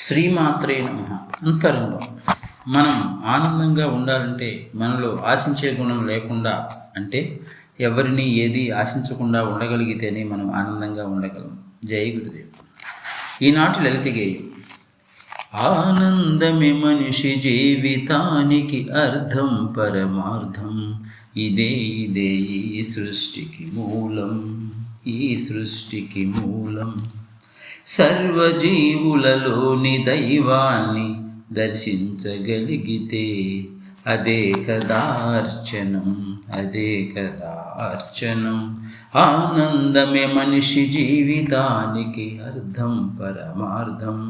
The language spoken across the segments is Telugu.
శ్రీమాత్రే నమః. అంతరంగం. మనం ఆనందంగా ఉండాలంటే మనలో ఆశించే గుణం లేకుండా, అంటే ఎవరిని ఏది ఆశించకుండా ఉండగలిగితేనే మనం ఆనందంగా ఉండగలం. జై గురుదేవ్. ఈనాటి లలిత గేయం. ఆనందమే మనిషి జీవితానికి అర్థం పరమార్థం, ఇదే ఇదే ఈ సృష్టికి మూలం, ఈ సృష్టికి మూలం. సర్వజీవులలోని దైవాన్ని దర్శించగలిగితే అదే కదా అర్చనం, అదే కదా అర్చనం. ఆనందమే మనిషి జీవితానికి అర్థం పరమార్థం.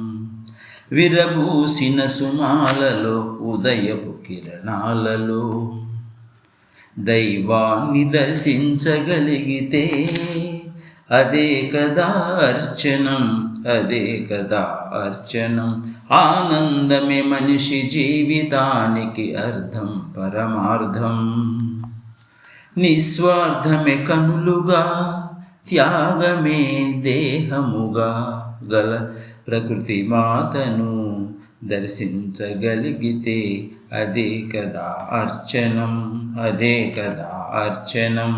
విరబూసిన సుమాలలో ఉదయపు కిరణాలలో దైవాన్ని దర్శించగలిగితే అదే కదా అర్చనం, అదే కదా అర్చనం. ఆనందమే మనిషి జీవితానికి అర్థం పరమార్థం. నిస్వార్థమే కనులుగా, త్యాగమే దేహముగా గల ప్రకృతి మాతను దర్శించగలిగితే అదే కదా అర్చనం, అదే కదా అర్చనం.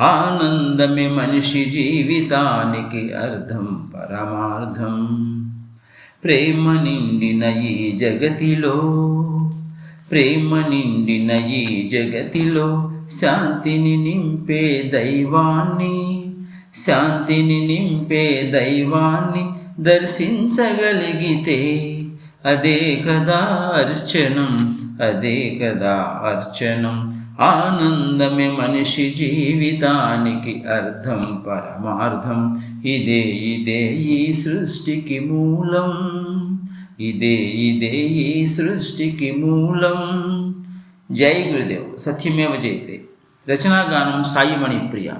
ఆనందమే మనిషి జీవితానికి అర్థం పరమార్థం. ప్రేమ నిండిన ఈ జగతిలో, ప్రేమ నిండిన ఈ జగతిలో శాంతిని నింపే దైవాన్ని, శాంతిని నింపే దైవాన్ని దర్శించగలిగితే అదే కదా అర్చనం, అదే కదా అర్చనం. ఆనందమే మనిషి జీవితానికి అర్థం పరమార్థం. ఇదే ఇదే ఈ సృష్టికి మూలం, ఇదే ఇదే ఈ సృష్టికి మూలం. జై గురుదేవ్. సత్యమేవ జయతే. రచనాగానం సాయి మణిప్రియ.